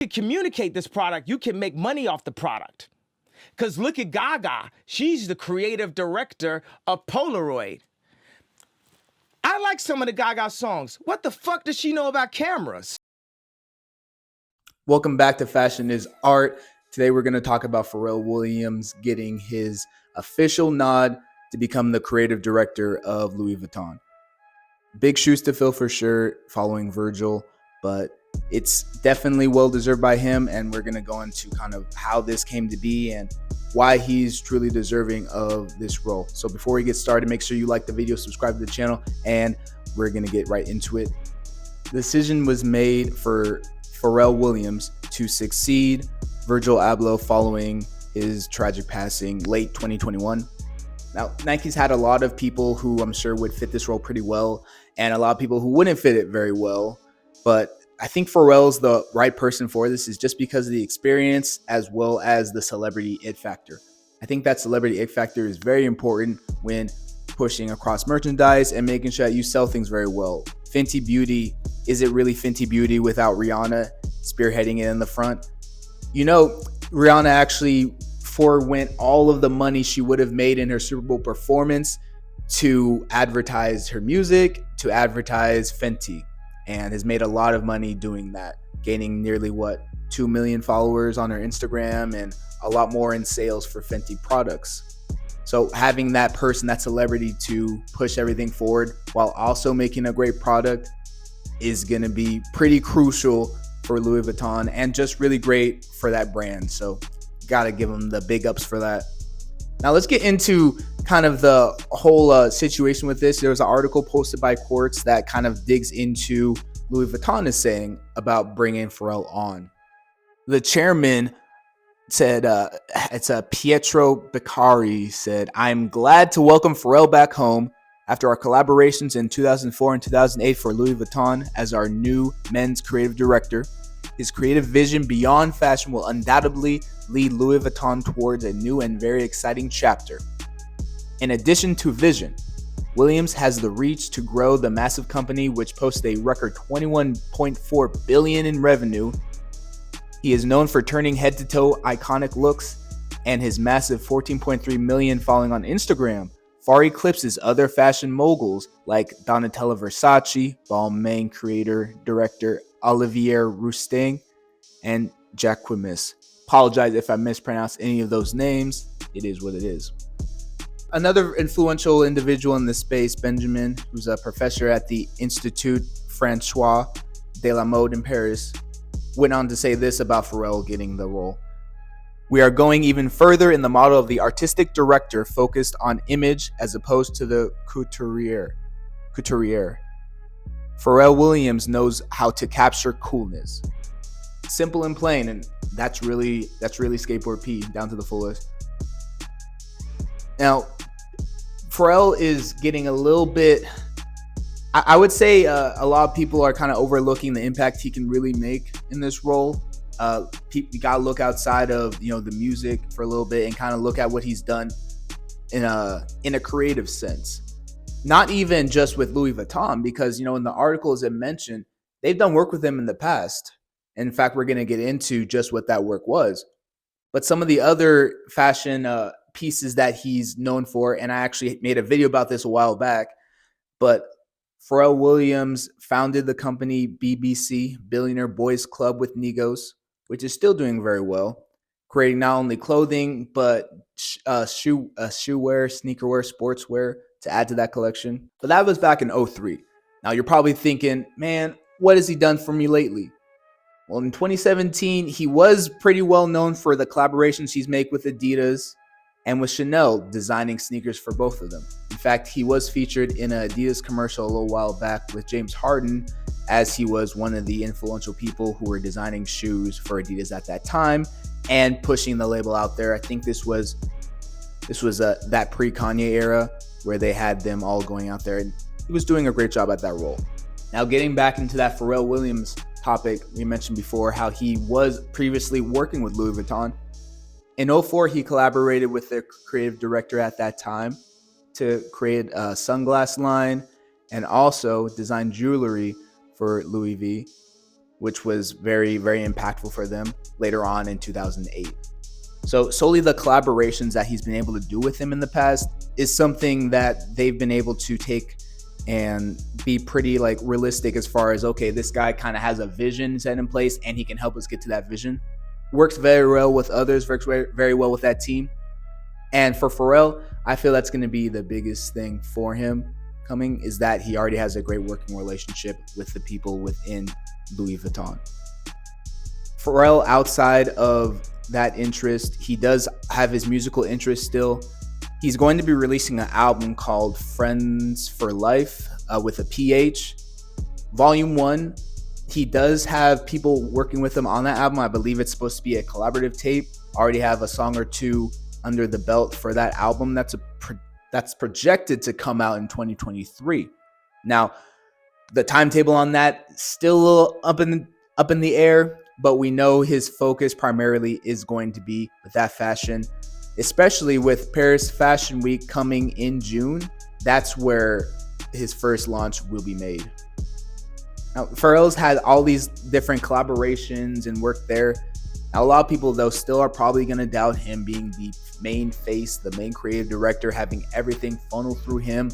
You communicate this product, you can make money off the product. Because look at Gaga. She's the creative director of Polaroid. I like some of the Gaga songs. What the fuck does she know about cameras? Welcome back to Fashion is Art. Today we're going to talk about Pharell Williams getting his official nod to become the creative director of Louis Vuitton. Big shoes to fill for sure, following Virgil, but it's definitely well deserved by him, and we're going to go into kind of how this came to be and why he's truly deserving of this role. So before we get started, make sure you like the video, subscribe to the channel, and we're going to get right into it. The decision was made for Pharell Williams to succeed Virgil Abloh following his tragic passing late 2021. Now, Nike's had a lot of people who I'm sure would fit this role pretty well, and a lot of people who wouldn't fit it very well. But I think Pharrell's the right person for this, is just because of the experience as well as the celebrity it factor. I think that celebrity it factor is very important when pushing across merchandise and making sure that you sell things very well. Fenty Beauty, is it really Fenty Beauty without Rihanna spearheading it in the front? You know, Rihanna actually forewent all of the money she would have made in her Super Bowl performance to advertise her music, to advertise Fenty, and has made a lot of money doing that, gaining nearly 2 million followers on her Instagram and a lot more in sales for Fenty products. So having that person, that celebrity, to push everything forward while also making a great product is going to be pretty crucial for Louis Vuitton and just really great for that brand. So gotta give them the big ups for that. Now let's get into kind of the whole situation with this. There was an article posted by Quartz that kind of digs into Louis Vuitton is saying about bringing Pharrell on. The chairman said, Pietro Beccari said, "I'm glad to welcome Pharrell back home after our collaborations in 2004 and 2008 for Louis Vuitton as our new men's creative director. His creative vision beyond fashion will undoubtedly lead Louis Vuitton towards a new and very exciting chapter. In addition to vision, Williams has the reach to grow the massive company, which posted a record $21.4 billion in revenue. He is known for turning head-to-toe iconic looks, and his massive 14.3 million following on Instagram far eclipses other fashion moguls like Donatella Versace, Balmain creator director Olivier Rousteing, and Jacquemus. Apologize if I mispronounce any of those names. It is what it is." Another influential individual in this space, Benjamin, who's a professor at the Institut François de la Mode in Paris, went on to say this about Pharrell getting the role. "We are going even further in the model of the artistic director focused on image as opposed to the couturier. Pharrell Williams knows how to capture coolness." Simple and plain, and that's really skateboard P down to the fullest. Now, Pharrell is getting a little bit, I would say a lot of people are kind of overlooking the impact he can really make in this role. You gotta look outside of the music for a little bit and kind of look at what he's done in a creative sense. Not even just with Louis Vuitton, because in the articles it mentioned they've done work with him in the past. In fact, we're going to get into just what that work was. But some of the other fashion pieces that he's known for, and I actually made a video about this a while back, but Pharrell Williams founded the company BBC, Billionaire Boys Club with Migos, which is still doing very well, creating not only clothing, but shoewear, sneakerwear, sportswear to add to that collection. But that was back in 2003. Now you're probably thinking, man, what has he done for me lately? Well, in 2017, he was pretty well known for the collaborations he's made with Adidas and with Chanel, designing sneakers for both of them. In fact, he was featured in an Adidas commercial a little while back with James Harden, as he was one of the influential people who were designing shoes for Adidas at that time and pushing the label out there. I think this was that pre-Kanye era where they had them all going out there, and he was doing a great job at that role. Now, getting back into that Pharrell Williams topic, we mentioned before how he was previously working with Louis Vuitton. In 2004, he collaborated with their creative director at that time to create a sunglass line and also design jewelry for Louis V. which was very, very impactful for them later on in 2008. So solely the collaborations that he's been able to do with him in the past is something that they've been able to take and be pretty like realistic as far as, okay, this guy kind of has a vision set in place and he can help us get to that vision. Works very well with others, works very well with that team. And for Pharrell, I feel that's going to be the biggest thing for him coming, is that he already has a great working relationship with the people within Louis Vuitton. Pharrell, outside of that interest, he does have his musical interest still. He's going to be releasing an album called Friends for Life with a PH. Volume 1, he does have people working with him on that album. I believe it's supposed to be a collaborative tape. Already have a song or two under the belt for that album that's projected to come out in 2023. Now, the timetable on that still a little up in the air, but we know his focus primarily is going to be with that fashion, especially with Paris Fashion Week coming in June. That's where his first launch will be made. Now, Pharrell's had all these different collaborations and work there. Now, a lot of people, though, still are probably going to doubt him being the main face, the main creative director, having everything funnel through him.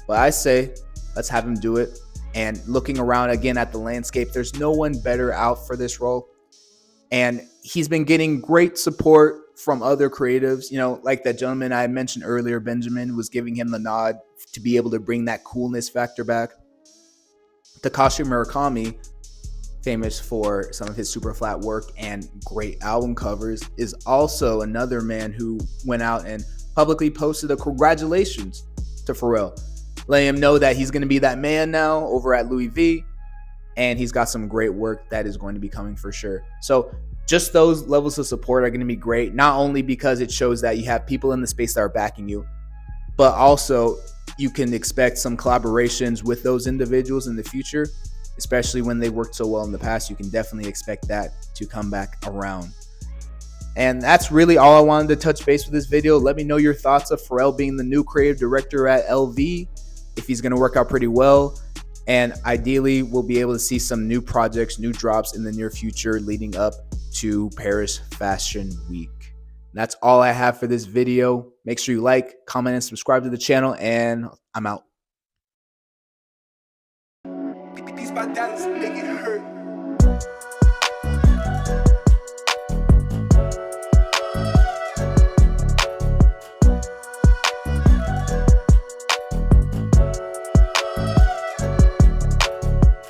But I say, let's have him do it. And looking around again at the landscape, there's no one better out for this role. And he's been getting great support from other creatives. You know, like that gentleman I mentioned earlier, Benjamin, was giving him the nod to be able to bring that coolness factor back. Takashi Murakami, famous for some of his super flat work and great album covers, is also another man who went out and publicly posted a congratulations to Pharrell, letting him know that he's going to be that man now over at Louis V, and he's got some great work that is going to be coming for sure. So just those levels of support are going to be great, not only because it shows that you have people in the space that are backing you, but also you can expect some collaborations with those individuals in the future, especially when they worked so well in the past. You can definitely expect that to come back around. And that's really all I wanted to touch base with this video. Let me know your thoughts of Pharrell being the new creative director at LV, if he's going to work out pretty well. And ideally, we'll be able to see some new projects, new drops in the near future leading up to Paris Fashion Week. That's all I have for this video. Make sure you like, comment, and subscribe to the channel, and I'm out. These my dollars make it hurt.